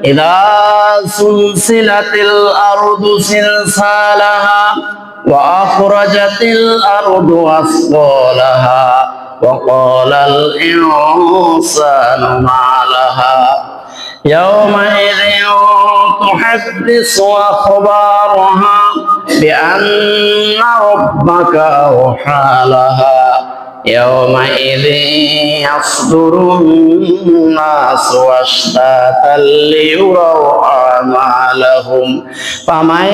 ইযা সুলসিলাতিল আরদু সিলসালাহা ওয়া আখরাজাতিল আরদু আসকালাহা ওয়া ক্বালাল ইনসানু মা লাহা ইয়াওমাইযিন তুহাদ্দিসু আখবারাহা বিআন্না রাব্বাকা আওহা লাহা يومئذ يصدر الناس أشتاتا ليروا أعمالهم فمن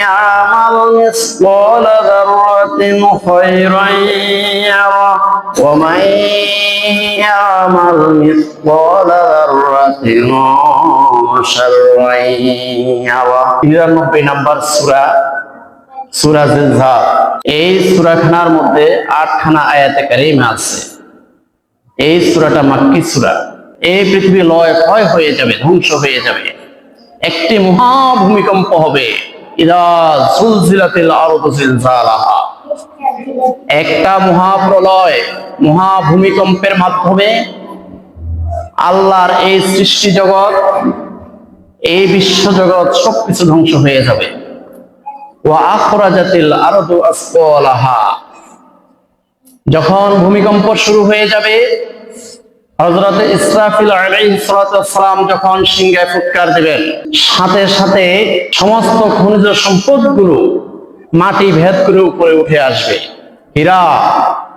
يعمل مثقال ذرة خيرا يره ومن يعمل مثقال ذرة شرا يره 99 নম্বর সূরা সূরা জিলজাল। এই সূরাখানার মধ্যে 8খানা আয়াতে কারিমা আছে। এই সূরাটা মাক্কি সূরা। এই পৃথিবী লয় ক্ষয় হয়ে যাবে, ধ্বংস হয়ে যাবে, একটি মহা ভূমিকম্প হবে। ইযা সুলজিলাতিল আরদু জিলজালাহা, একটা মহাপ্রলয়, মহা ভূমিকম্পের মাধ্যমে আল্লাহর এই সৃষ্টি জগৎ, এই বিশ্ব জগৎ সবকিছু ধ্বংস হয়ে যাবে। ওয়া আখরাজাতিল আরদু আসকালাহা, যখন ভূমিকম্প শুরু হয়ে যাবে, হযরত ইসরাফিল আলাইহিস সালাম যখন সিংহায় ফুৎকার দিবেন, সাথে সাথে সমস্ত খনিজ সম্পদগুলো মাটি ভেদ করে উপরে উঠে আসবে। হীরা,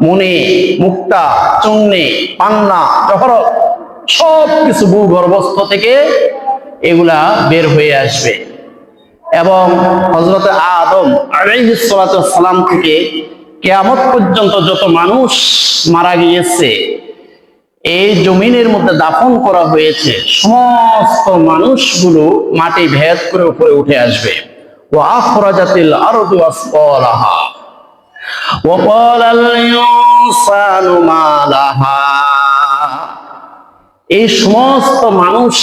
মণি, মুক্তা, চুন্নি, পান্না, জহরত সবকিছু ভূগর্ভস্থ থেকে এগুলা বের হয়ে আসবে। এবং হযরত আদম আলাইহিস সালাম থেকে কিয়ামত পর্যন্ত যত মানুষ মারা গিয়েছে, এই জমিনের মধ্যে দাফন করা হয়েছে, সমস্ত মানুষগুলো মাটি ভেদ করে উপরে উঠে আসবে। ওয়া আখরাজাতিল আরদু আসকালাহা ওয়া ক্বালাল ইনসানু মা লাহা, এই সমস্ত মানুষ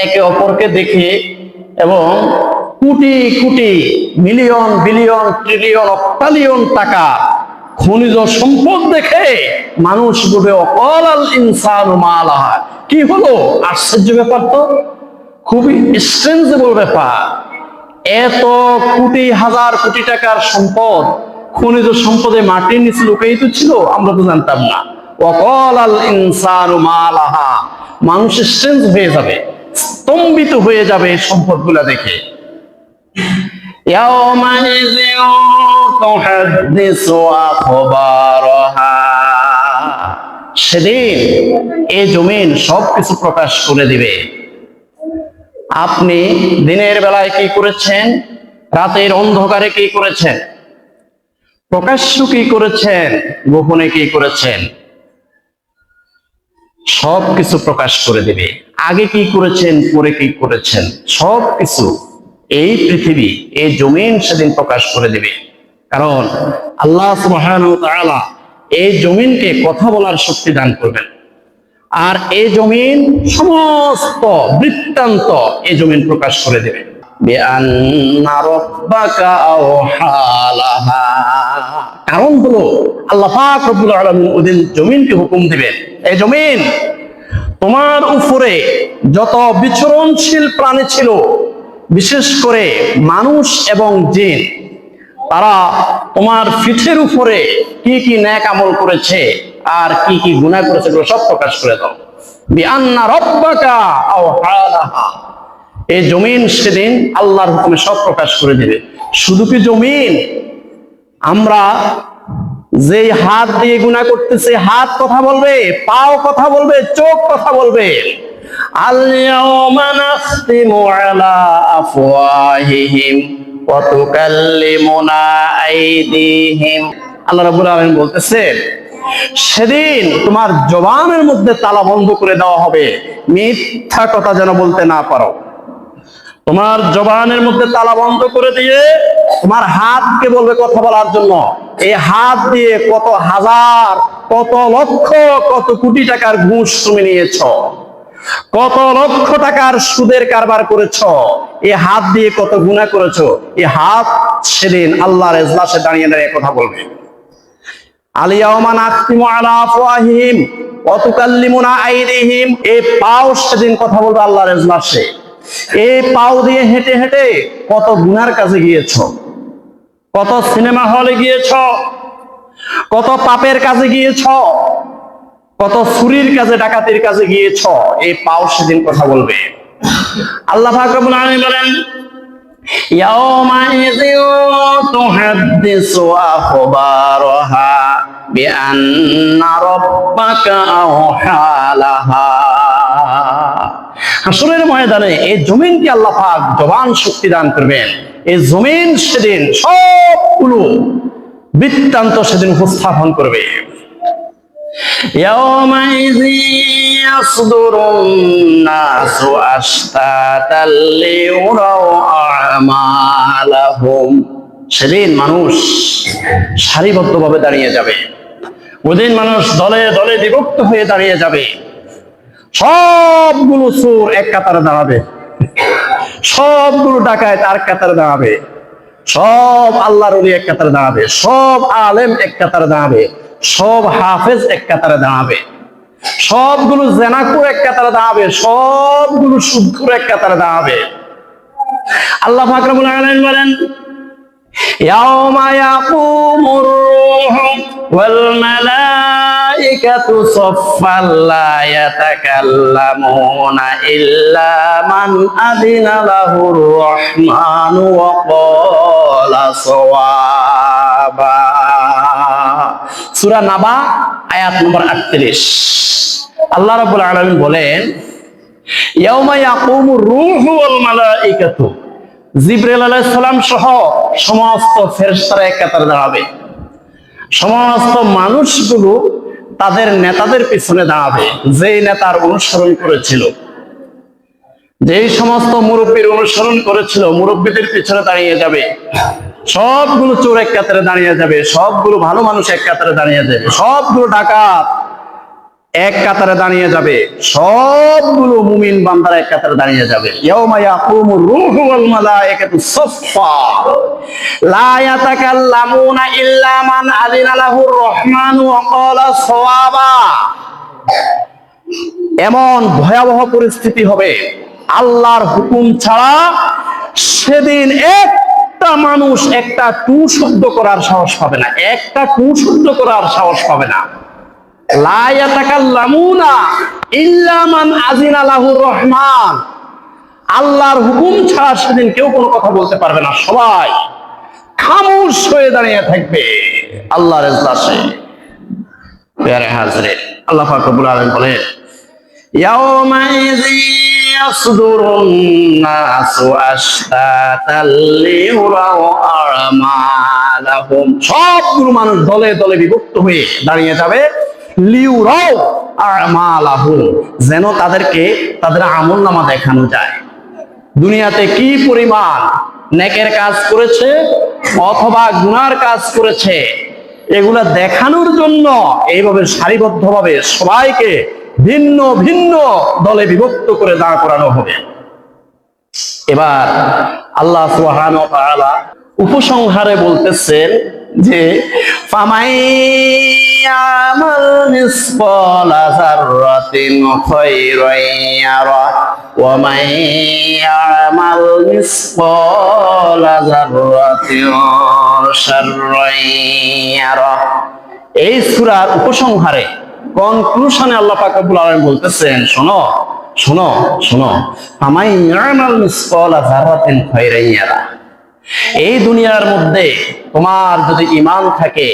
একে অপরকে দেখে এবং crore crore million billion trillion অক্টালিয়ন টাকা খনিজ সম্পদ দেখে মানুষ বলবে অকালাল ইনসানু মা লাহা। কি হলো? আশ্চর্য ব্যাপার, তো খুবই স্ট্রেঞ্জেবল ব্যাপার। এত কোটি হাজার কোটি টাকার সম্পদ, খনিজ সম্পদে মাটির নিচে লুকায়িত ছিল, আমরা তো জানতাম না। অকালাল ইনসানু মা লাহা, মানুষ স্ট্রেঞ্জ হয়ে যাবে, স্তম্ভিত হয়ে যাবে এই সম্পদগুলা দেখে। يومئذ تحدث أخبارها, সেদিন এই জমিন সবকিছু প্রকাশ করে দিবে। আপনি দিনের বেলায় কি করেছেন, রাতের অন্ধকারে কি করেছেন, প্রকাশ্য কি করেছেন, গোপনে কি করেছেন, সবকিছু প্রকাশ করে দিবে। আগে কি করেছেন, পরে কি করেছেন, সবকিছু এই পৃথিবী, এই জমিন সেদিন প্রকাশ করে দিবে। কারণ আল্লাহ সুবহানাহু ওয়া তাআলা এই জমিনকে কথা বলার শক্তি দান করবেন। আর এই জমিন সমস্ত বৃত্তান্ত এই জমিন প্রকাশ করে দেবে। বিআন্না রাব্বাকা আওহা লাহা, কারণ হলো আল্লাহ পাক রব্বুল আলামিন ওদিন জমিনকে হুকুম দিবেন, এই জমিন তোমার উপরে যত বিচরণশীল প্রাণী ছিল, বিশেষ করে মানুষ এবং জিন, তারা তোমার পিঠের উপরে কি কি নেক আমল করেছে আর কি কি গুনাহ করেছে এগুলো সব প্রকাশ করে দাও। বিআন্না রাব্বাকা আওহা লাহা, এই জমিন সেদিন আল্লাহর হুকুমে সব প্রকাশ করে দেবে। শুধু কি জমিন, আমরা যে হাত দিয়ে গুনাহ করতেছে, হাত কথা বলবে, পাও কথা বলবে, চোখ কথা বলবে। আল-ইয়াওমা নাখতিমু আলা আফওয়াহিহিম ওয়া তুকাল্লিমুনা আইদিহিম, আল্লাহ রাব্বুল আলামিন বলতেছেন সেদিন তোমার জবানের মধ্যে তালা বন্ধ করে দেওয়া হবে, মিথ্যা কথা যেন বলতে না পারো। তোমার জবানের মধ্যে তালা বন্ধ করে দিয়ে তোমার হাতকে বলবে কথা বলার জন্য। এই হাত দিয়ে কত হাজার, কত লক্ষ, কত কোটি টাকার ঘুষ তুমি নিয়েছ, কত লক্ষ টাকার সুদের কারবার করেছ, এই হাত দিয়ে কত গুনাহ করেছো। এই হাত সেদিন আল্লাহর এজলাসে দাঁড়িয়ে দাঁড়িয়ে কথা বলবে। আলিয়াউমা নাখতিমু আলা আফওয়াহিহিম ওয়া তুকাল্লিমুনা আইদিহিম। এই পাও সেদিন কথা বলবে আল্লাহর ইজলাসে। এই পাও দিয়ে হেঁটে হেঁটে কত গুনার কাজে গিয়েছো, কত সিনেমা হলে গিয়েছো, কত পাপের কাজে গিয়েছো, কত চুরির কাজে ডাকাতির কাজে গিয়েছো। এই পাও সেদিন কথা বলবে। আল্লাহ পাক রব্বুল আলামিন বলেন ইয়াউমাইযিন তুহাদ্দিসু আখবারাহা বিআন্না রাব্বাকা আওহালাহা। হাসরের ময়দানে এই জমিনকে আল্লাহ পাক জবান শক্তি দান করবেন। এই জমিন সেদিন সবগুলো বৃত্তান্ত সেদিন উপস্থাপন করবে। ইয়াউমাইযিন ইয়াসদুরুন নাসু আশতাতাল লিউরাউ আমালাহুম। সেদিন মানুষ সারিবদ্ধভাবে দাঁড়িয়ে যাবে। ওদিন মানুষ দলে দলে বিভক্ত হয়ে দাঁড়িয়ে যাবে। সবগুলো চোর এক কাতারে দাঁড়াবে, সবগুলো ডাকাত আর কাতারে দাঁড়াবে, সব আল্লাহর ওলি এক কাতারে দাঁড়াবে, সব আলেম এক কাতারে দাঁড়াবে, সব হাফেজ এক কাতারে দাঁড়াবে, সবগুলো জেনাকুর এক কাতারে দাঁড়াবে, সবগুলো সুদখোর এক কাতারে দাঁড়াবে। আল্লাহ পাক রব্বুল আলামিন বলেন ইয়াউমা ইয়াকুমুর রূহু ওয়াল মালাইকাতু সাফফান লা ইয়াতাকাল্লামুনা ইল্লা মান আযিনা লাহুর রাহমানু ওয়া ক্বালা সাওয়াবা। সূরা নাবা আয়াত নম্বর 38। আল্লাহ রাব্বুল আলামিন বলেন ইয়াউমা ইয়াকুমুর রূহু ওয়াল মালাইকাতু, জিবরাইল আলাইহিস সালাম সহ সমস্ত ফেরেশতারা এক কাতারে দাঁড়াবে। সমস্ত মানুষগুলো তাদের নেতাদের পিছনে দাঁড়াবে, যেই নেতার অনুসরণ করেছিল, যেই সমস্ত মুরব্বীর অনুসরণ করেছিল মুরব্বীদের পিছনে দাঁড়িয়ে যাবে। সবগুলো চোর এক কাতারে দাঁড়িয়ে যাবে, সবগুলো ভালো মানুষ এক কাতারে দাঁড়িয়ে যাবে, সবগুলো ডাকাত এক কাতারে দাঁড়িয়ে যাবে, সবগুলো মুমিন বান্দারা এক কাতারে দাঁড়িয়ে যাবে। ইয়াউমা ইয়াকুমুর রূহু ওয়াল মালাইকাতু সাফফা লা ইয়াতাকাল্লামুনা ইল্লা মান আযিনা লাহুর রাহমানু ওয়া ক্বালা সাওয়াবা। এমন ভয়াবহ পরিস্থিতি হবে, আল্লাহর হুকুম ছাড়া সেদিন একটা মানুষ একটা টু শব্দ করার সাহস পাবে না, একটা টু শব্দ করার সাহস পাবে না। লা ইয়াতাকাল্লামুনা ইল্লা মান আযিনা লাহুর রহমান। আল্লাহর হুকুম ছাড়া সেদিন কেউ কোনো কথা বলতে পারবে না, সবাই খামোশ হয়ে দাঁড়িয়ে থাকবে আল্লাহর ইজলাসে। প্যারে হাজরিন, আল্লাহ পাক রব্বুল আলামিন বলেন ইয়াউমাইযিন ইয়াসদুরুন নাসু আশতাতাল লিউরাউ আমালাহুম। সবগুলো মানুষ দলে দলে বিভক্ত হয়ে দাঁড়িয়ে যাবে। লিউরাউ আমালাহুম, যেন তাদেরকে তাদের আমলনামা দেখানো যায়। দুনিয়াতে কি পরিমাণ নেকের কাজ করেছে অথবা গুনার কাজ করেছে, এগুলা দেখানোর জন্য এইভাবে সারিবদ্ধভাবে সবাইকে ভিন্ন ভিন্ন দলে বিভক্ত করে দাঁড় করানো হবে। এবার আল্লাহ সুবহানাহু ওয়া তাআলা উপসংহারে বলতেছেন যে ফামাইয়ামাল মিসকালা যাররাতিন খায়রান ইয়ারা ওয়া মাইয়ামাল মিসকালা যাররাতিন শাররান ইয়ারা। এই সূরার উপসংহারে কনক্লুশনে আল্লাহ পাক রব্বুল আলামিন বলতেছেন শোনো শোনো শোনো, ফামাইয়ামাল মিসকালা যাররাতিন খায়রান ইয়ারা। এই দুনিয়ার মধ্যে তোমার যদি ঈমান থাকে,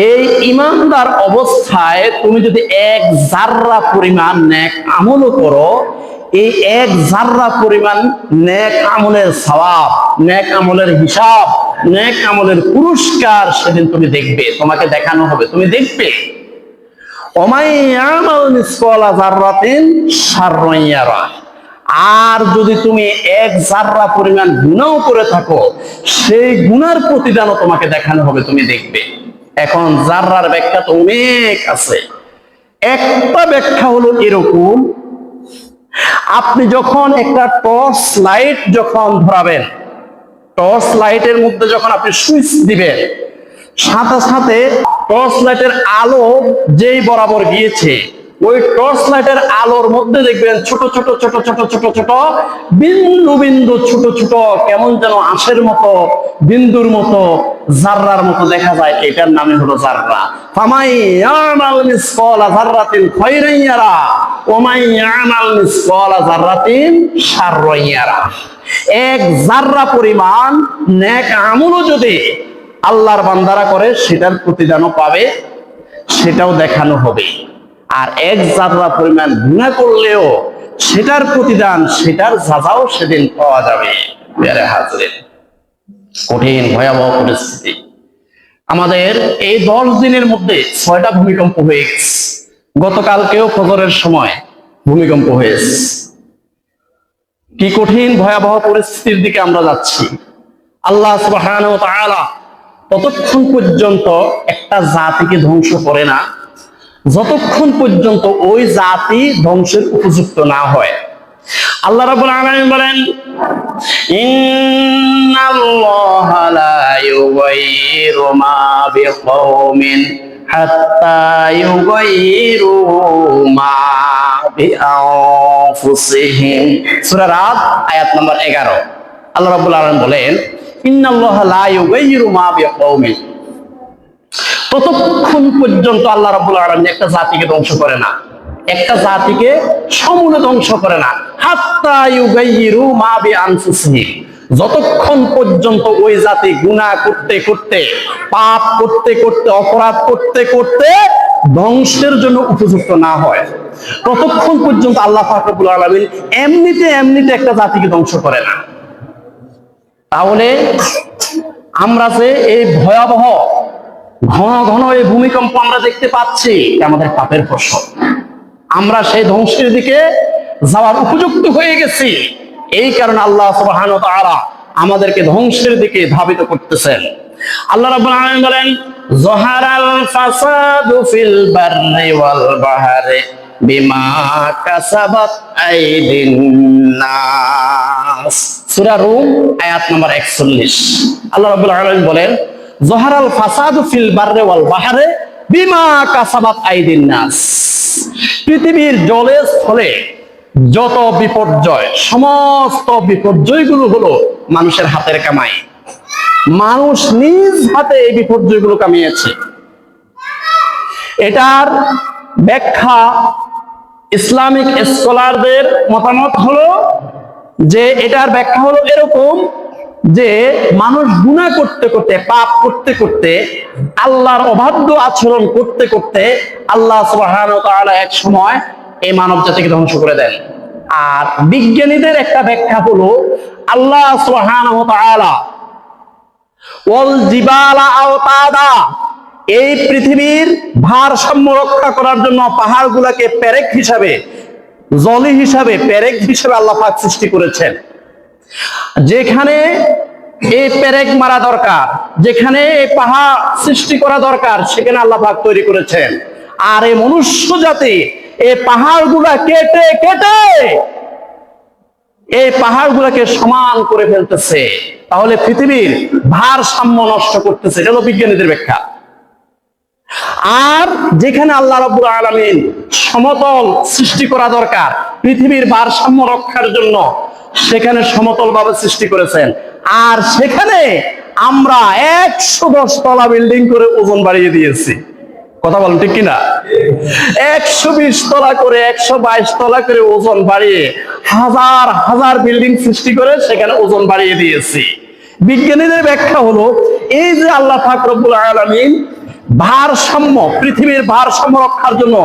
এই ঈমানদার অবস্থায় তুমি যদি এক জাররা পরিমাণ নেক আমলও করো, এই এক জাররা পরিমাণ নেক আমলের সওয়াব, নেক আমলের হিসাব, নেক আমলের পুরস্কার সেদিন তুমি দেখবে, তোমাকে দেখানো হবে, তুমি দেখবে। ওমাইয়ামাল মিসকালা যাররাতিন শাররান ইয়ারা। আর যদি তুমি এক জাররা পরিমাণ গুনাহ করে থাকো, সেই গুনার প্রতিদানও তোমাকে দেখানো হবে, তুমি দেখবে। এখন জাররার ব্যাখ্যা তো অনেক আছে। একটা ব্যাখ্যা হলো এরকম, আপনি যখন একটা টর্চ লাইট যখন ধরাবেন, টর্চ লাইটের মধ্যে যখন আপনি সুইচ দিবেন, সাথে সাথে টর্চ লাইটের আলো যেই বরাবর গিয়েছে, ওই টর্চ লাইটের আলোর মধ্যে দেখবেন ছোট ছোট ছোট ছোট ছোট ছোট বিন্দু বিন্দু ছোট ছোট কেমন যেন আঁশের মতো, বিন্দুর মতো, জাররার মতো দেখা যায়। এটার নামই হলো জাররা। ফামাই ইয়ামাল মিসকালা যাররাতিন খায়রান ইয়ারা ওয়া মান ইয়ামাল মিসকালা যাররাতিন শাররান ইয়ারা। এক জাররা পরিমাণ নেক আমলও যদি আল্লাহর বান্দারা করে সেটার প্রতিদানও পাবে, সেটাও দেখানো হবে। আর এক জাররা পরিমাণ গুনাহ করলেও সেটার প্রতিদান, সেটার সাজাও সেদিন পাওয়া যাবে। প্রিয় হাজরিন, কঠিন ভয়াবহ পরিস্থিতি। আমাদের এই 10 দিনের মধ্যে 6টা ভূমিকম্প হয়ে গেছে। গতকালকেও ফজরের সময় ভূমিকম্প হয়েছে। কি কঠিন ভয়াবহ পরিস্থিতির দিকে আমরা যাচ্ছি। আল্লাহ সুবহানাহু ওয়া তাআলা ততক্ষণ পর্যন্ত একটা জাতিকে ধ্বংস করে না যতক্ষণ পর্যন্ত ওই জাতি ধ্বংসের উপযুক্ত না হয়। আল্লাহ রাব্বুল আলামিন বলেন, ইন্নাল্লাহা লা ইউগাইয়িরু মা বিকওমিন হাত্তা ইউগাইয়িরু মা বিআনফুসিহিম। সূরা রাদ আয়াত নম্বর 11। আল্লাহ রাব্বুল আলামিন বলেন, ইন্নাল্লাহা লা ইউগাইয়িরু মা বিকওমিন, ততক্ষণ পর্যন্ত আল্লাহ রাব্বুল আলামিন একটা জাতিকে ধ্বংস করে না, একটা জাতিকে সমূলে ধ্বংস করে না। হাত্তা ইউগাইয়িরু মা বিআনফুসিহিম, যতক্ষণ পর্যন্ত ওই জাতি গুনাহ করতে করতে, পাপ করতে করতে, অপরাধ করতে করতে ধ্বংসের জন্য উপযুক্ত না হয়, ততক্ষণ পর্যন্ত আল্লাহ পাক রব্বুল আলামিন এমনিতে একটা জাতিকে ধ্বংস করে না। তাহলে আমরা যে এই ভয়াবহ ঘন ঘন এই ভূমিকম্প আমরা দেখতে পাচ্ছি, আমাদের পাপের ফসল। আমরা সেই ধ্বংসের দিকে যাওয়ার উপযুক্ত হয়ে গেছি। এই কারণে আল্লাহ সুবহানাহু ওয়া তাআলা আমাদেরকে ধ্বংসের দিকে ধাবিত করতেছেন। আল্লাহ রাব্বুল আলামিন বলেন, যাহারাল ফাসাদু ফিল বাররি ওয়াল বাহরি বিমা কাসাবাত আইদিন নাস। সূরা রুম আয়াত নম্বর 41। আল্লাহ রাব্বুল আলামিন বলেন, যাহারাল ফাসাদু ফিল বাররি ওয়াল বাহরি বিমা কাসাবাত আইদিন নাস। পৃথিবীর জলে স্থলে যত বিপর্যয়, সমস্ত বিপর্যয়গুলো হলো মানুষের হাতের কামাই। মানুষ নিজ হাতে এই বিপর্যয়গুলো কামিয়েছে। এটার ব্যাখ্যা ইসলামিক স্কলারদের মতামত হলো যে, এটার ব্যাখ্যা হলো এরকম যে, মানুষ গুনাহ করতে করতে, পাপ করতে করতে, আল্লাহর অবাধ্য আচরণ করতে করতে আল্লাহ সুবহানাহু ওয়া তাআলা এক সময় এই মানব জাতিকে ধ্বংস করে দেন। আর বিজ্ঞানীদের একটা ব্যাখ্যা হলো, আল্লাহ সুবহানাহু ওয়া তাআলা ওয়াল জিবালা আওতাদা, এই পৃথিবীর ভারসাম্য রক্ষা করার জন্য পাহাড়গুলোকে পেরেক হিসাবে, জলি হিসাবে, পেরেক হিসাবে আল্লাহ পাক সৃষ্টি করেছেন। যেখানে এই পেরেক মারা দরকার, যেখানে এই পাহাড় সৃষ্টি করা দরকার, সেখানে আল্লাহ পাক তৈরি করেছেন। আর এই মনুষ্য জাতি এই পাহাড়গুলা কেটে কেটে এই পাহাড়গুলোকে সমান করে ফেলতেছে। তাহলে পৃথিবীর ভারসাম্য নষ্ট করতেছে। এটা হলো বিজ্ঞানীদের ব্যাখ্যা। আর যেখানে আল্লাহ রাব্বুল আলামিন সমতল সৃষ্টি করা দরকার পৃথিবীর ভারসাম্য রক্ষার জন্য, সেখানে সমতল ভাবে সৃষ্টি করেছেন। আর সেখানে আমরা 110 তলা বিল্ডিং করে ওজন বাড়িয়ে দিয়েছি। কথা বলেন ঠিক কিনা? 120 তলা করে, 122 তলা করে ওজন বাড়িয়ে হাজার হাজার বিল্ডিং সৃষ্টি করে সেখানে ওজন বাড়িয়ে দিয়েছি। বিজ্ঞানীদের ব্যাখ্যা হলো, এই যে আল্লাহ পাক রব্বুল আলামিন ভারসাম্য, পৃথিবীর ভারসাম্য রক্ষার জন্য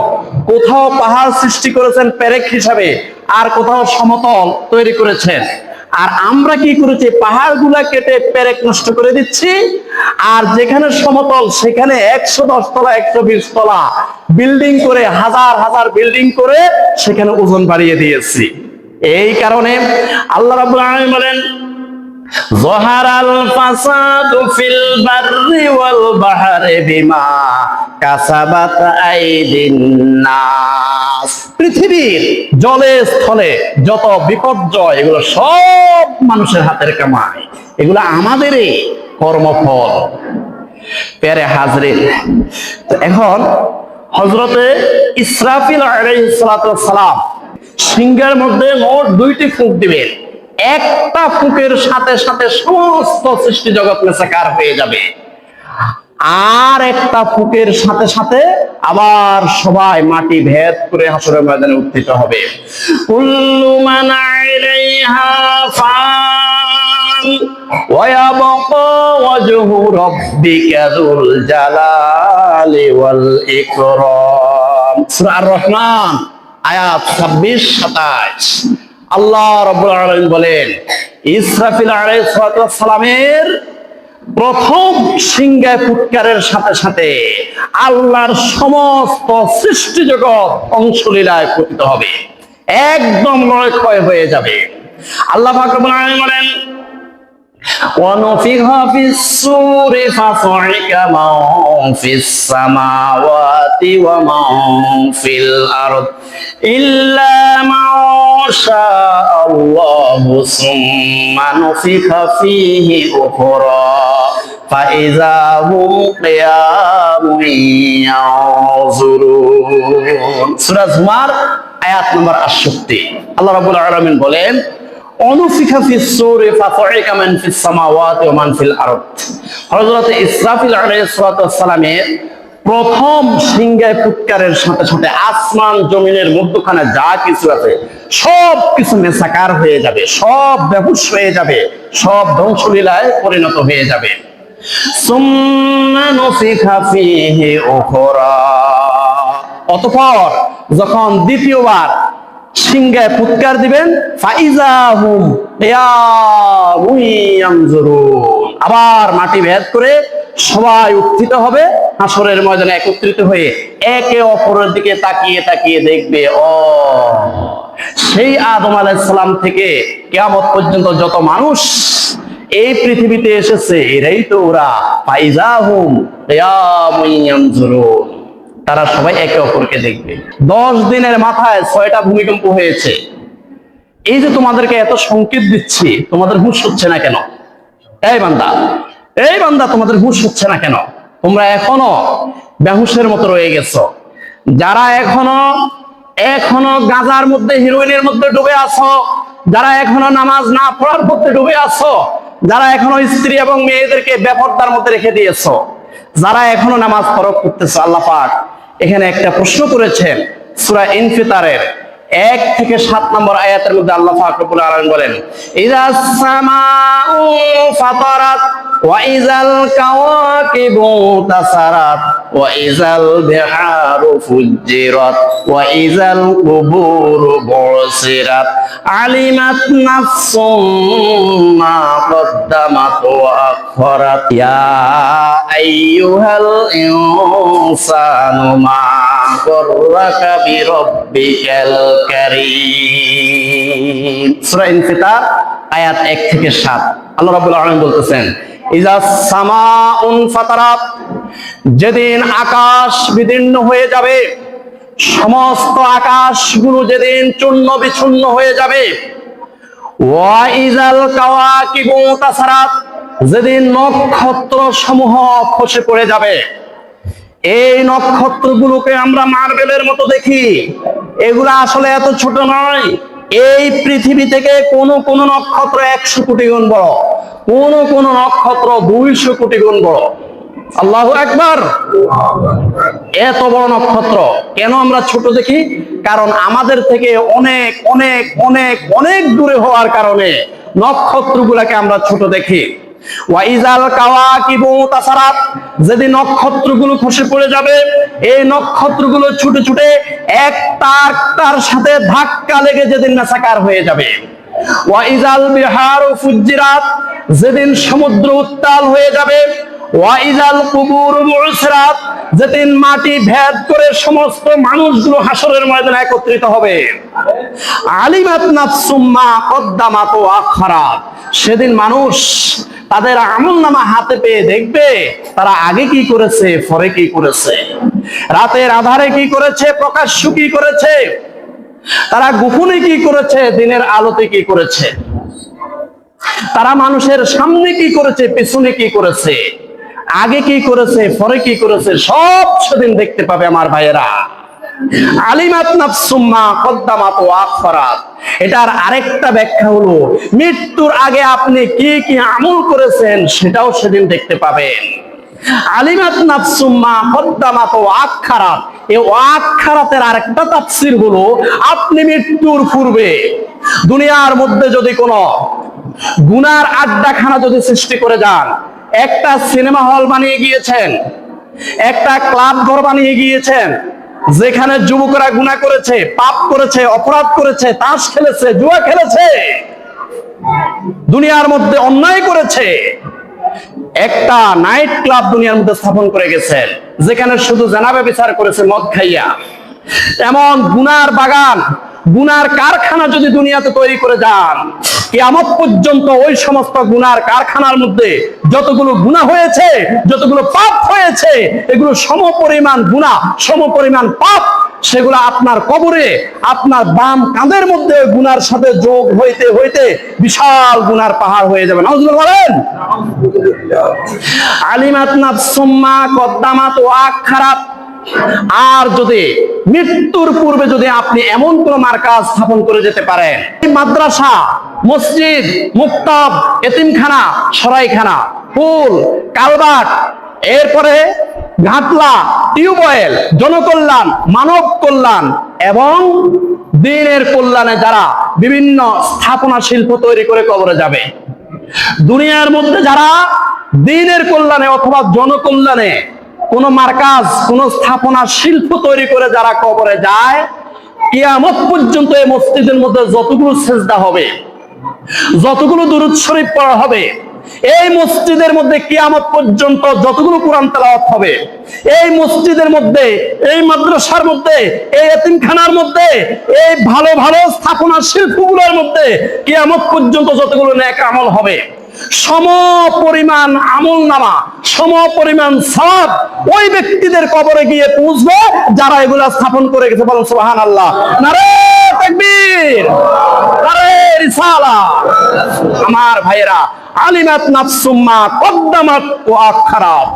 কোথাও পাহাড় সৃষ্টি করেছেন পেরেক হিসাবে, আর কোথাও সমতল তৈরি করেছেন। আর আমরা কি করেছি? পাহাড়গুলা কেটে পেরেক নষ্ট করে দিচ্ছি, আর যেখানে সমতল সেখানে 110 তলা, 120 তলা বিল্ডিং করে, হাজার হাজার বিল্ডিং করে সেখানে ওজন বাড়িয়ে দিয়েছি। এই কারণে আল্লাহ রাব্বুল আলামিন বলেন, যাহারাল ফাসাদু ফিল বাররি ওয়াল বাহরি বিমা কাসাবাত আইদিন নাস। পৃথিবীর জলে স্থলে যত বিপর্যয়, এগুলো সব মানুষের হাতের কামাই, এগুলো আমাদেরই কর্মফল। প্যারে হাজরিন, তো এখন হযরতে ইসরাফিল আলাইহিস সালাতু ওয়াস সালাম সিংহের মধ্যে মোট 2টি ফুঁক দিবেন। একটা ফুঁকের সাথে সাথে সমস্ত সৃষ্টি জগৎ মেসাকার হয়ে যাবে, আর একটা ফুঁকের সাথে সাথে আবার সবাই মাটি ভেদ করে হাসরের ময়দানে উত্থিত হবে। কুল্লু মান আলাইহা ফান ওয়া ইয়াবকা ওয়াজহু রাব্বিকা যুল জালালি ওয়াল ইকরাম। সূরা আর-রহমান আয়াত 26-27। আল্লাহ রাব্বুল আলামিন বলেন, ইসরাফিল আলাইহিস সালামের প্রথম সিংহে ফুৎকারের সাথে সাথে আল্লাহর সমস্ত সৃষ্টি জগৎ ধ্বংসলীলায় পতিত হবে, একদম লয়ক্ষয় হয়ে যাবে। আল্লাহ পাক রব্বুল আলামিন বলেন, وَنُفِخَ فِي الصُّورِ فَصَعِقَ مَن فِي السَّمَاوَاتِ وَمَن فِي الْأَرْضِ إِلَّا مَن شَاءَ اللَّهُ ثُمَّ نُفِخَ فِيهِ أُخْرَى فَإِذَا هُمْ قِيَامٌ يَنظُرُونَ। সূরা জুমার আয়াত নম্বর 68। আল্লাহ রাব্বুল আলামিন বলেন, অনুফিখা ফিস সূরি ফাসাইকা মান ফিস সামাওয়াতি ওয়া মান ফিল আরদ। হযরত ইসরাফিল আলাইহিস সালামের প্রথম সিংহে ফুৎকারের সাথে সাথে আসমান জমিনের মধ্যখানে যা কিছু আছে সব কিছু মেসাকার হয়ে যাবে, সব বেহুশ হয়ে যাবে, সব ধ্বংসলীলায় পরিণত হয়ে যাবে। সুম্মা নুফিখা ফীহি উখরা, অতঃপর যখন দ্বিতীয়বার সিংহে ফুৎকার দিবেন, ফাইজা হুম কিয়ামুন ইয়ানজুরুন, আবার মাটি ভেদ করে সবাই উত্থিত হবে, হাসরের ময়দানে একত্রিত হয়ে একে অপরের দিকে তাকিয়ে তাকিয়ে দেখবে, ও সেই আদম আলাইহিস সালাম থেকে কিয়ামত পর্যন্ত যত মানুষ এই পৃথিবীতে এসেছে এরাই তো ওরা। ফাইজা হুম কিয়ামুন ইয়ানজুরুন, তারা সবাই একে অপরকে দেখবে। 10 দিনের মাথায় 6টা ভূমিকম্প হয়েছে। এই যে তোমাদেরকে এত সংকেত দিচ্ছি, তোমাদের হুঁশ হচ্ছে না কেন? এই বান্দা তোমাদের হুঁশ হচ্ছে না কেন? তোমরা এখনো বেহুশের মতো রয়ে গেছো। যারা এখনো গাঁজার মধ্যে, হিরোইনের মধ্যে ডুবে আছো, যারা এখনো নামাজ না পড়ার মধ্যে ডুবে আছো, যারা এখনো স্ত্রী এবং মেয়েদেরকে বেপরদার মধ্যে রেখে দিয়েছো, যারা এখনো নামাজ ফরজ করতেছে, আল্লাহ পাক এখানে একটা প্রশ্ন করেছেন। সূরা ইনফিতারের 1 থেকে 7 নম্বর আয়াতের মধ্যে আল্লাহ পাক রব্বুল আলামিন বলেন, ইযাস সামাউ ফাতারাত ওয়া ইযাল কাওয়াকিবু তাসারাত ওয়া ইযাল বিহারু ফুজ্জিরাত ওয়া ইযাল কুবুরু বুসিরাত আলিমাত নাফসুম মা কদ্দামাত ওয়া আখখারাত ইয়া আইয়ুহাল ইনসানু মা গররাকা বিরব্বিকাল কারীম। সূরা ইনফিতার আয়াত 1 থেকে 7। আল্লাহ রাব্বুল আলামিন বলতেছেন, ইযাস সামাউন ফাতারাত, যেদিন আকাশ বিদীর্ণ হয়ে যাবে, সমস্ত আকাশগুলো যেদিন চূর্ণ বিচূর্ণ হয়ে যাবে, ওয়া ইযাল কাওয়াকিবু তাসারাত, যেদিন নক্ষত্র সমূহ খসে পড়ে যাবে। এই নক্ষত্রগুলোকে আমরা মার্বেলের মতো দেখি, এগুলা আসলে এত ছোট নয়। এই পৃথিবী থেকে কোন নক্ষত্র 100 কোটি গুণ বড়, কোন নক্ষত্র 200 কোটি গুণ বড়। আল্লাহু আকবার। এত বড় নক্ষত্র কেন আমরা ছোট দেখি? কারণ আমাদের থেকে অনেক অনেক অনেক অনেক দূরে হওয়ার কারণে নক্ষত্রগুলোকে আমরা ছোট দেখি। ওয়া ইযাল কাওয়াকিবু তাসারাত, যেদিন নক্ষত্রগুলো খসে পড়ে যাবে, এই নক্ষত্রগুলো ছুটে ছুটে একটার সাথে ধাক্কা লেগে যেদিন মেসাকার হয়ে যাবে। ওয়া ইযাল বিহারু ফুজ্জিরাত, যেদিন সমুদ্র উত্তাল হয়ে যাবে। ওয়া ইযাল কুবুরু বুসিরাত, যেদিন মাটি ভেদ করে সমস্ত মানুষগুলো হাসরের ময়দানে একত্রিত হবে। আলিমাত নাফসুম মা কদ্দামাত ওয়া আখখারাত, সেদিন মানুষ তাদের আমলনামা হাতে পেয়ে দেখবে তারা আগে কি করেছে, পরে কি করেছে, রাতের আধারে কি করেছে, প্রকাশ্য কি করেছে, তারা গোপনে কি করেছে, দিনের আলোতে কি করেছে, তারা মানুষের সামনে কি করেছে, পিছনে কি করেছে। আগে কি করেছে পরে কি করেছে সব সেদিন দেখতে পাবে আমার ভাইয়েরা। আলিমাত নাফসুম মা কদ্দামাত ওয়া আখখারাত, এটার আরেকটা ব্যাখ্যা হলো মৃত্যুর আগে আপনি কি কি আমল করেছেন সেটাও সেদিন দেখতে পাবেন। আলিমাত নাফসুম মা কদ্দামাত ওয়া আখখারাত, এই ওয়া আখখারাতের আরেকটা তাফসীর হলো আপনি মৃত্যুর পূর্বে দুনিয়ার মধ্যে যদি কোনো গুনার আড্ডাখানা যদি সৃষ্টি করে যান, একটা সিনেমা হল বানিয়ে গিয়েছেন, একটা ক্লাব ঘর বানিয়ে গিয়েছেন, যেখানে যুবকরা গুনাহ করেছে, পাপ করেছে, অপরাধ করেছে, তাস খেলেছে, জুয়া খেলেছে, দুনিয়ার মধ্যে অন্যায় করেছে, একটা নাইট ক্লাব দুনিয়ার মধ্যে স্থাপন করে গেছেন, যেখানে শুধু জেনাবে বিচার করেছে মদ খাইয়া। এমন গুনার বাগান, গুনার কারখানা যদি দুনিয়াতে তৈরি করে যান, কিয়ামত পর্যন্ত ওই সমস্ত গুনার কারখানার মধ্যে যতগুলো গুনাহ হয়েছে, যতগুলো পাপ হয়েছে, এগুলো সমপরিমাণ গুনাহ, সমপরিমাণ পাপ, সেগুলো আপনার কবরে, আপনার বাম কাঁধের মধ্যে গুনার সাথে যোগ হইতে হইতে বিশাল গুনার পাহাড় হয়ে যাবে। নাউজুবিল্লাহ বলেন। আলিমাত নাফসুম মা কদ্দামাত ওয়া আখখারাত, আর যদি মৃত্যুর পূর্বে যদি আপনি এমন কোন মার্কাজ স্থাপন করে যেতে পারেন, মাদ্রাসা, মসজিদ, মুক্তাব, এতিমখানা, সরাইখানা, পুল, কালভার্ট, এরপরে ঘাটলা, টিউবওয়েল, জনকল্যাণ, মানব কল্যাণ এবং দ্বীনের কল্যাণে যারা বিভিন্ন স্থাপনা শিল্প তৈরি করে কবরে যাবে, দুনিয়ার মধ্যে যারা দ্বীনের কল্যাণে অথবা জনকল্যাণে কোন মার্কাজ, কোন স্থাপনা শিল্প তৈরি করে যারা কবরে যায়, কিয়ামত পর্যন্ত এই মসজিদের মধ্যে যতগুলো সেজদা হবে, যতগুলো দুরূদ শরীফ পড়া হবে, এই মসজিদের মধ্যে কিয়ামত পর্যন্ত যতগুলো কোরআন তেলাওয়াত হবে, এই মসজিদের মধ্যে, এই মাদ্রাসার মধ্যে, এই এতিমখানার মধ্যে, এই ভালো ভালো স্থাপনা শিল্পগুলোর মধ্যে কিয়ামত পর্যন্ত যতগুলো নেক আমল হবে, সম পরিমাণ আমল নামা, সম পরিমাণ সওয়াব ওই ব্যক্তিদের কবরে গিয়ে পৌঁছবে যারা এগুলা স্থাপন করে গেছে। বলেন সুবহানাল্লাহ। নারে তাকবীর, নারে রিসালাত। আমার ভাইয়েরা, আলিমাত নাফসুম মা কদ্দামাত ওয়া আখখারাত,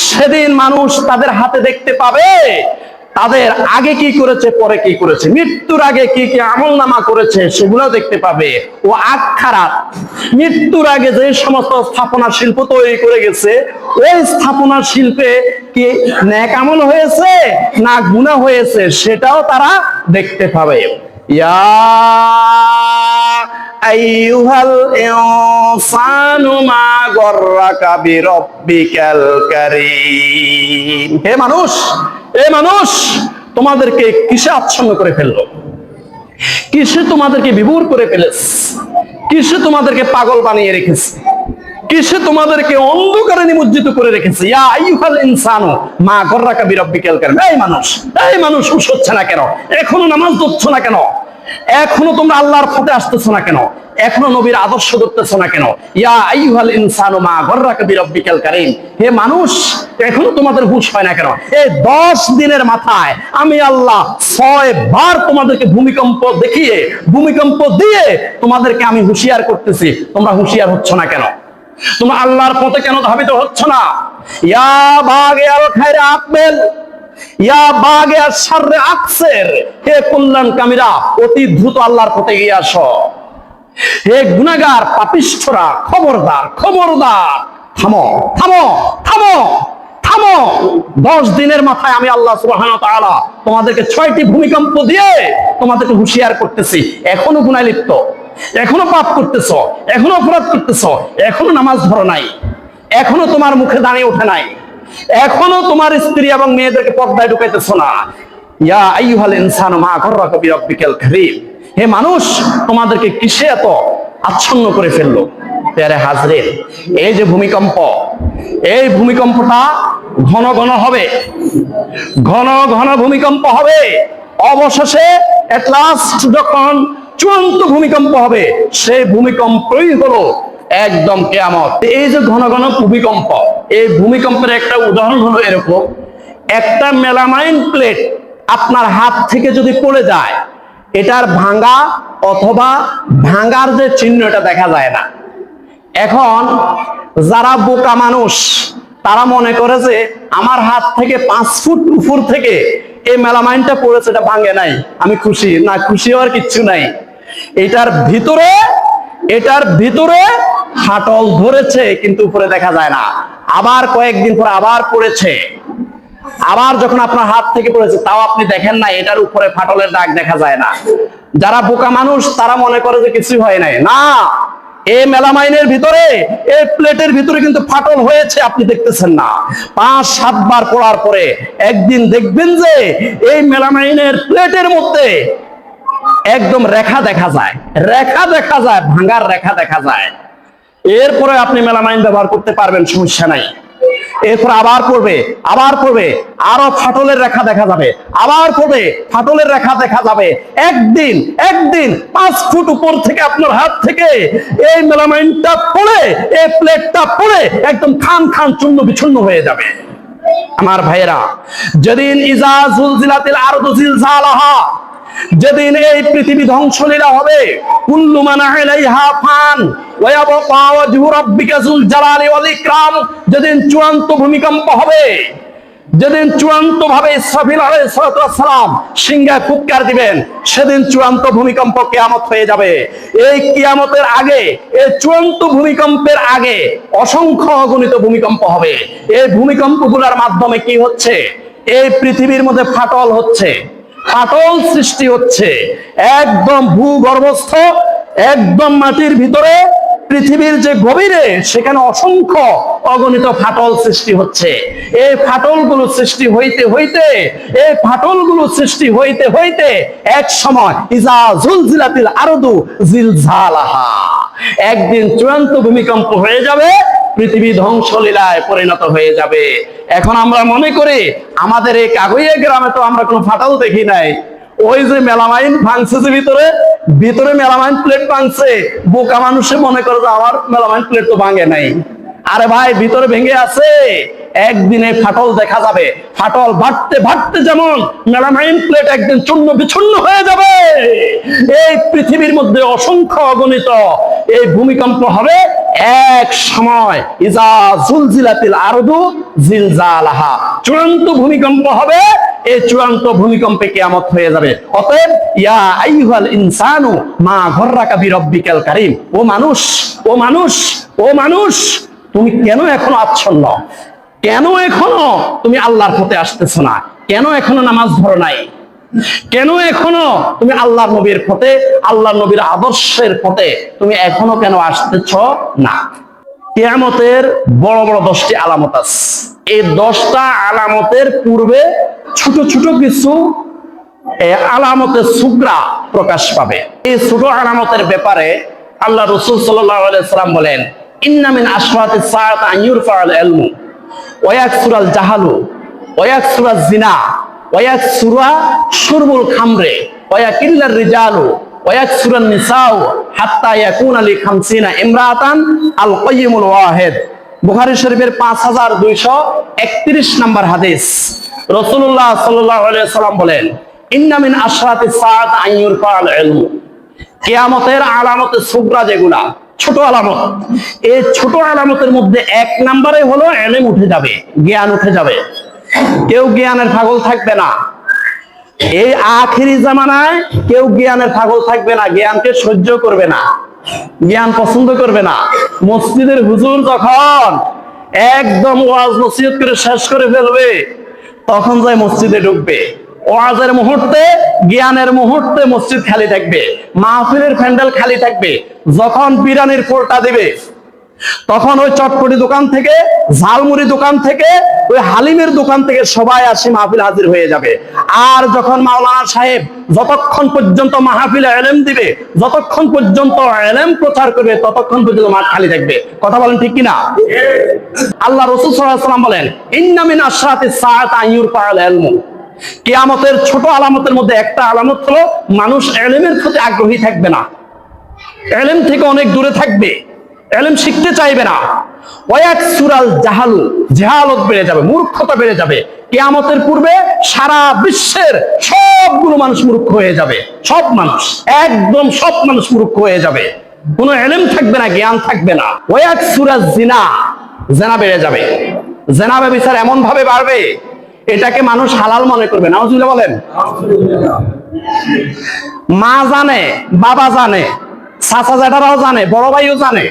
সেদিন মানুষ তাদের হাতে দেখতে পাবে তাদের আগে কি করেছে পরে কি করেছে, মৃত্যুর আগে কি কি আমল নামা করেছে সেগুলো দেখতে পাবে। ও আখখারাত, মৃত্যুর আগে যে সমস্ত স্থাপনা শিল্প তৈরি করে গেছে, ওই স্থাপনা শিল্পে কি নেক আমল হয়েছে না গুনাহ হয়েছে সেটাও তারা দেখতে পাবে। ইয়া আইয়ুহাল ইনসানু মা গররাকা বিরব্বিকাল কারীম, হে মানুষ, এ মানুষ, তোমাদেরকে কিসে আচ্ছন্ন করে ফেললো, কিসে তোমাদেরকে বিভোর করে ফেলেছে, কিসে তোমাদেরকে পাগল বানিয়ে রেখেছে, কিসে তোমাদেরকে অন্ধকারে নিমজ্জিত করে রেখেছে। ইয়া আইয়ুহাল ইনসানু মা গররাকা বিরব্বিকাল কারীম, এই মানুষ, এই মানুষ হুঁশ হচ্ছে না কেন, এখনো নামাজ পড়ছো না কেন, এখনো তোমরা আল্লাহর পথে আসতেছো না কেন, এখনো নবীর আদর্শ ধরতেছো না কেন। ইয়া আইয়ুহাল ইনসানু মা গররাকা বিরব্বিকাল কারীম, হে মানুষ, এখনো তোমাদের হুঁশ হয় না কেন। এই 10 দিনের মাথায় আমি আল্লাহ 6 বার তোমাদেরকে ভূমিকম্প দেখিয়ে, ভূমিকম্প দিয়ে তোমাদেরকে আমি হুঁশিয়ার করতেছি, তোমরা হুঁশিয়ার হচ্ছ না কেন, তোমরা আল্লাহর পথে কেন ধাবিত হচ্ছ না। ইয়া বাগে আল খায়রে আকবেল, ইয়া বাগে আশ-শাররে আকসির, হে কল্যাণকামীরা অতি দ্রুত আল্লাহর পথে এগিয়ে আসো। হে গুনাহগার পাপিষ্ঠরা, খবরদার, খবরদার, থামো, থামো, থামো, থামো। 10 দিনের মাথায় আমি আল্লাহ সুবহানাহু ওয়া তাআলা তোমাদেরকে 6টি ভূমিকম্প দিয়ে তোমাদেরকে হুঁশিয়ার করতেছি। এখনো গুনাহে লিপ্ত, এখনো পাপ করতেছো, এখনো অপরাধ করতেছো, এখনো নামাজ ধরো নাই, এখনো তোমার মুখে দাঁড়িয়ে ওঠে নাই, এখনো তোমার স্ত্রী এবং মেয়েদেরকে পর্দায় ঢুকাইতেছো না। ইয়া আইয়ুহাল ইনসানু মা গররাকা বিরব্বিকাল কারীম, হে মানুষ, তোমাদেরকে কিসে এত আচ্ছন্ন করে ফেললো। প্যারে হাজরিন, এই যে ভূমিকম্প, এই ভূমিকম্পটা ঘন ঘন হবে, ঘন ঘন ভূমিকম্প হবে। অবশেষে এট লাস্ট যখন চূড়ান্ত ভূমিকম্প হবে, সেই ভূমিকম্পই হলো একদম কিয়ামত। এই যে ঘন ঘন ভূমিকম্প, এই ভূমিকম্পের একটা উদাহরণ হলো এরকম, একটা মেলামাইন প্লেট আপনার হাত থেকে যদি পড়ে যায়, এটার ভাঙা অথবা ভাঙার যে চিহ্ন এটা দেখা যায় না, এখন যারা বোকা মানুষ তারা মনে করে যে আমার হাত থেকে 5 ফুট উপর থেকে এই মেলামাইনটা পড়েছে, এটা ভাঙে নাই, আমি খুশি। না, খুশি হওয়ার কিচ্ছু নাই। এটার ভিতরে ফাটল ধরেছে, কিন্তু উপরে দেখা যায় না। আবার কয়েকদিন পর আবার পড়েছে, আবার যখন আপনার হাত থেকে পড়েছে তাও আপনি দেখেন না, এটার উপরে ফাটলের দাগ দেখা যায় না। যারা বোকা মানুষ তারা মনে করে যে কিছু হয় নাই। না, এই মেলামাইনের ভিতরে, এই প্লেটের ভিতরে কিন্তু ফাটল হয়েছে, আপনি দেখতেছেন না। 5-7 বার পড়ার পরে একদিন দেখবেন যে এই মেলামাইনের প্লেটের মধ্যে একদম রেখা দেখা যায়, ভাঙার রেখা দেখা যায়। এরপরে আপনি মেলামাইন ব্যবহার করতে পারবেন, সমস্যা নাই। এরপর আবার পড়বে, আরো ফাটলের রেখা দেখা যাবে, আবার পড়বে, ফাটলের রেখা দেখা যাবে। একদিন 5 ফুট উপর থেকে আপনার হাত থেকে এই মেলামাইনটা পড়ে, এই প্লেটটা পড়ে একদম খান চূর্ণ বিচ্ছিন্ন হয়ে যাবে। আমার ভাইয়েরা, যেদিন ইজা জুলজিলাতিল আরদু জিলজালাহা, যেদিন এই পৃথিবী ধ্বংসলীলা হবে, কুল্লু মান আলাইহা ফান ওয়া ইয়াবকা ওয়াজহু রাব্বিকা যুল জালালি ওয়াল ইকরাম, যেদিন চূড়ান্ত ভূমিকম্প হবে, যেদিন চূড়ান্ত ভাবে ইসরাফিল আলাইহিস সালাম সিংহায় ফুৎকার দিবেন, সেদিন চূড়ান্ত ভূমিকম্প কিয়ামত হয়ে যাবে। এই কিয়ামতের আগে, এই চূড়ান্ত ভূমিকম্পের আগে অসংখ্য অগণিত ভূমিকম্প হবে। এই ভূমিকম্পগুলোর মাধ্যমে কি হচ্ছে? এই পৃথিবীর মধ্যে ফাটল হচ্ছে, ফাটল সৃষ্টি হচ্ছে। একদম ভূগর্ভস্থ, একদম মাটির ভিতরে, পৃথিবীর যে গভীরে, সেখানে অসংখ্য অগণিত ফাটল সৃষ্টি হচ্ছে। এই ফাটলগুলো সৃষ্টি হইতে এক সময় ইজা জুলজিলাতিল আরদু জিলজালাহা, একদিন চূড়ান্ত ভূমিকম্প হয়ে যাবে, পৃথিবী ধ্বংসলীলায় পরিণত হয়ে যাবে। এখন আমরা মনে করি আমাদের এই কাগইয়া গ্রামে তো আমরা কোনো ফাটল দেখি নাই। ওই যে মেলামাইন ভাঙছে, যে ভিতরে মেলামাইন প্লেট ভাঙছে, বোকা মানুষে মনে করে যে আমার মেলামাইন প্লেট তো ভাঙে নাই। আরে ভাই, ভিতরে ভেঙে আছে, একদিনে ফাটল দেখা যাবে। ফাটল ভাটতে যেমন মেলামাইন প্লেট একদিন চূর্ণ বিচ্ছিন্ন হয়ে যাবে, এই পৃথিবীর মধ্যে অসংখ্য অগণিত এই ভূমিকম্প হবে। এক সময় ইজা জুলজিলাতিল আরদু জিলজালাহা, চূড়ান্ত ভূমিকম্প হবে। এই চূড়ান্ত ভূমিকম্পে কিয়ামত হয়ে যাবে। অতএব ইয়া আইয়ুহাল ইনসানু মা গররাকা বিরব্বিকাল কারীম, ও মানুষ, তুমি কেন এখনো আচ্ছন্ন? কেন এখনো তুমি আল্লাহর পথে আসতেছো না? কেন এখনো নামাজ ধরো নাই? কেন এখনো তুমি আল্লাহর নবীর পথে, আল্লাহর নবীর আদর্শের পথে তুমি এখনো কেন আসতেছ না? কিয়ামতের বড় 10টি আলামত আছে। এই 10টা আলামতের পূর্বে ছোট কিছু আলামতের সুগরা প্রকাশ পাবে। এই ছোট আলামতের ব্যাপারে আল্লাহ রাসূল সাল্লাল্লাহু আলাইহি সাল্লাম বলেন, ইন্না মিন আশরাতিস সাআত আন ইউরফাআল ইলমু ওয়া ইয়াকসুরাল জাহালু ওয়া ইয়াকসুরাজ জিনা ওয়া ইয়াকসুরা শুরবুল খামরে ওয়া ইয়াকিল্লার রিজালু ওয়া ইয়াকসুরান নিসাউ হাত্তা ইয়াকুনা লি 50 ইমরাতান আল কাইয়িমুল ওয়াহিদ। বুখারী শরীফের 5231 নম্বর হাদিস। রাসূলুল্লাহ সাল্লাল্লাহু আলাইহি সাল্লাম বলেন, ইন্না মিন আশরাতিস সাআত আন ইউরফাআল ইলমু, কিয়ামতের আলামতের সুগরা যেগুলা ছোট আলামত, এই ছোট আলামতের মধ্যে 1 নম্বরে হলো ইলম উঠে যাবে, জ্ঞান উঠে যাবে। কেউ জ্ঞানের পাগল থাকবে না। এই আখিরি জামানায় কেউ জ্ঞানের পাগল থাকবে না, জ্ঞানকে সহ্য করবে না, জ্ঞান পছন্দ করবে না। মসজিদের হুজুর যখন একদম ওয়াজ নসিহত করে শেষ করে ফেলবে, তখন যায় মসজিদে ঢুকবে। ওয়াজের মুহূর্তে, জ্ঞানের মুহূর্তে মসজিদ খালি থাকবে, মাহফিলের প্যান্ডেল খালি থাকবে। যখন বিরিয়ানির পোলটা দিবে, তখন ওই চটপটি দোকান থেকে, ঝালমুড়ি দোকান থেকে, ওই হালিমের দোকান থেকে সবাই আসে মাহফিল হাজির হয়ে যাবে। আর যখন মাওলানা সাহেব যতক্ষণ পর্যন্ত মাহফিলে ইলম দিবে, যতক্ষণ পর্যন্ত ইলম প্রচার করবে, ততক্ষণ পর্যন্ত মাঠ খালি থাকবে। কথা বলেন ঠিক কিনা? আল্লাহ রাসূল সাল্লাল্লাহু আলাইহি ওয়াসাল্লাম বলেন, ইন্না মিন আশরাতিস সাআত আন ইউরফাআল ইলমু, কিয়ামতের ছোট আলামতের মধ্যে একটা আলামত হলো মানুষ ইলমের প্রতি আগ্রহী থাকবে না, ইলম থেকে অনেক দূরে থাকবে, ইলম শিখতে চাইবে না। ওয়ায়াকসুরাল জাহালু, জাহালত বেড়ে যাবে, মূর্খতা বেড়ে যাবে। কিয়ামতের পূর্বে সারা বিশ্বের সবগুলো মানুষ মূর্খ হয়ে যাবে, সব মানুষ, একদম সব মানুষ মূর্খ হয়ে যাবে। কোনো ইলম থাকবে না, জ্ঞান থাকবে না। ওয়াকসুরা জিনা, জিনা বেড়ে যাবে। জিনা ব্যভিচার এমন ভাবে বাড়বে, এটাকে মানুষ হালাল মনে করবে। নাউজুবিল্লাহ বলেন। মা জানে, বাবা জানে, চাচা জ্যাঠারাও জানে, বড় ভাইও জানে,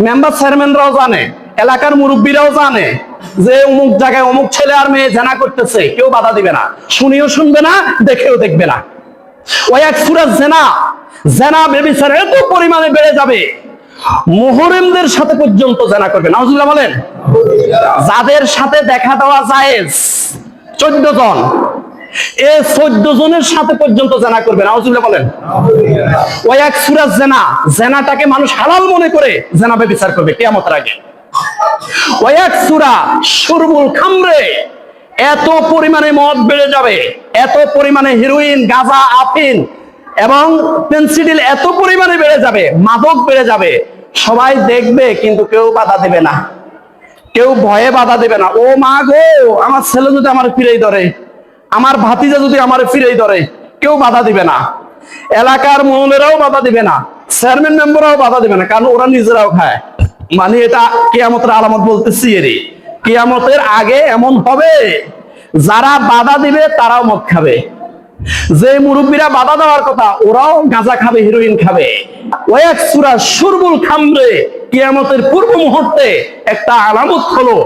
মেম্বার চেয়ারম্যানরাও জানে, এলাকার মুরব্বীরাও জানে যে অমুক জায়গায় অমুক ছেলে আর মেয়ে জেনা করতেছে, কেউ বাধা দিবে না, শুনিও শুনবে না, দেখেও দেখবে না। ওয়াকসুরা জিনা, জিনা ব্যভিচার এত পরিমাণে বেড়ে যাবে, মুহরিমদের সাথে পর্যন্ত জেনা করবে। নাউজুবিল্লাহ বলেন। যাদের সাথে দেখা দেওয়া জায়েজ 14 জন, এই 14 জনের সাথে পর্যন্ত জেনা করবে। নাউজুবিল্লাহ বলেন। ওয়াকসুরা জিনা, জিনাটাকে মানুষ হালাল মনে করে জিনা ব্যভিচার করবে কিয়ামতের আগে। ওয়াকসুরা শুরবুল খামরে, এত পরিমাণে মদ বেড়ে যাবে, এত পরিমাণে হেরোইন, গাঁজা, আফিন এবং পেনসিডিল এত পরিমাণে বেড়ে যাবে, মাদক বেড়ে যাবে, সবাই দেখবে কিন্তু কেউ বাধা দেবে না, কেউ ভয়ে বাধা দেবে না। ও মা গো, আমার ছেলে যদি আমার ফিরেই ধরে, আমার ভাতিজা যদি আমার ফিরেই ধরে, কেউ বাধা দিবে না। এলাকার মহলেরাও বাধা দিবে না, চেয়ারম্যান মেম্বাররাও বাধা দিবে না, কারণ ওরা নিজেরাও খায়। মানে এটা কিয়ামতের আলামত বলতেছি। এরে কিয়ামতের আগে এমন হবে, যারা বাধা দিবে তারাও মদ খাবে, যে মুরব্বীরা বাধা দেওয়ার কথা ওরাও গাঁজা খাবে, হিরোইন খাবে। ওয়াকসুরা শুরবুল খামরে, কিয়ামতের পূর্ব মুহূর্তে একটা আলামত হলো,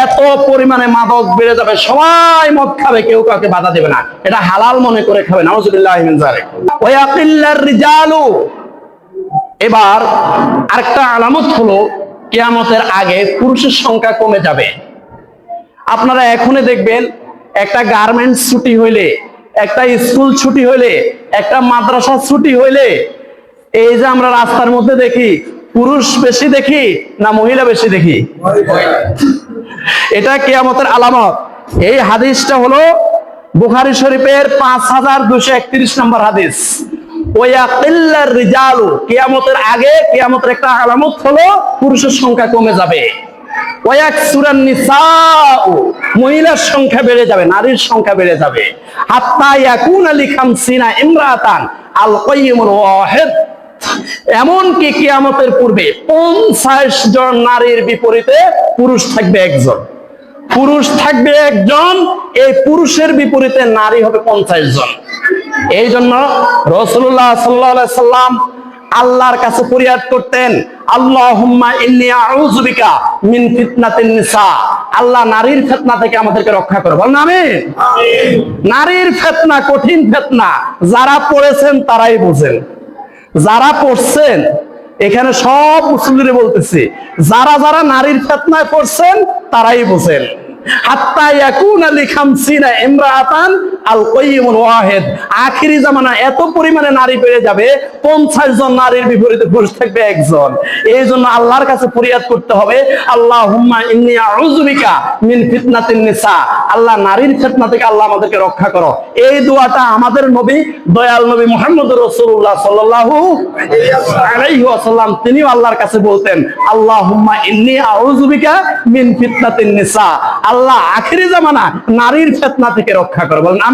এত পরিমাণে মাদক বেড়ে যাবে, সবাই মদ খাবে, কেউ কাউকে বাধা দেবে না, এটা হালাল মনে করে খাবে। নাউজুবিল্লাহি মিন যালিক। ওয়াকিল্লার রিজালু, এবার আরেকটা আলামত হলো, কিয়ামতের আগে পুরুষের সংখ্যা কমে যাবে। আপনারা এখনই দেখবেন, একটা গার্মেন্টস ছুটি হইলে, একটা স্কুল ছুটি হইলে, একটা মাদ্রাসা ছুটি হইলে, এই যে আমরা রাস্তার মধ্যে দেখি, পুরুষ বেশি দেখি না মহিলা বেশি দেখি? এটা কিয়ামতের আলামত। এই হাদিসটা হলো বুখারী শরীফের 5231 নম্বর হাদিস। ওয়াকিল্লার রিজালু, কিয়ামতের আগে কিয়ামতের একটা আলামত হলো পুরুষের সংখ্যা কমে যাবে। ওয়াকসুরান নিসাউ, মহিলার সংখ্যা বেড়ে যাবে, নারীর সংখ্যা বেড়ে যাবে। হাত্তা ইয়াকুনা লিখামসিনা ইমরাতান আল কাইয়িমুল ওয়াহিদ, এমন কি কিয়ামতের পূর্বে 50 জন নারীর বিপরীতে পুরুষ থাকবে একজন। পুরুষ থাকবে একজন, এই পুরুষের বিপরীতে নারী হবে 50 জন। এই জন্য রাসূলুল্লাহ সাল্লাল্লাহু আলাইহি সাল্লাম আল্লাহর কাছে ফরিয়াদ করতেন, আল্লাহুম্মা ইন্নী আউযু বিকা মিন ফিতনাতিন নিসা, আল্লাহ নারীর ফিতনা থেকে আমাদেরকে রক্ষা করো। বলেন আমিন। নারীর ফিতনা কঠিন ফিতনা, যারা পড়েছেন তারাই বুঝেন। যারা পড়ছেন, এখানে সব মুসলিমরা বলতেছি, যারা যারা নারীর ফিতনায় পড়ছেন তারাই বুঝেন। হাত্তা ইয়াকুনা লিখামসিনা ইমরাতান আল কাইয়িমুল ওয়াহিদ, আখিরি জামানা এত পরিমাণে নারী বেড়ে যাবে, 50 জন নারীর বিপরীতে পুরুষ থাকবে একজন। এই জন্য আল্লাহর কাছে ফরিয়াদ করতে হবে, আল্লাহুম্মা ইন্নী আউযু বিকা মিন ফিতনাতিন নিসা, আল্লাহ নারীর ফিতনা থেকে আল্লাহ আমাদেরকে রক্ষা করো। এই দোয়াটা আমাদের নবী, দয়াল নবী মুহাম্মদুর রাসূলুল্লাহ সাল্লাল্লাহু আলাইহি ওয়াসাল্লাম তিনিও আল্লাহর কাছে বলতেন, আল্লাহুম্মা ইন্নী আউযু বিকা মিন ফিতনাতিন নিসা, আল্লাহ আখিরি জামানা নারীর ফিতনা থেকে রক্ষা করো। বলেন আমিন।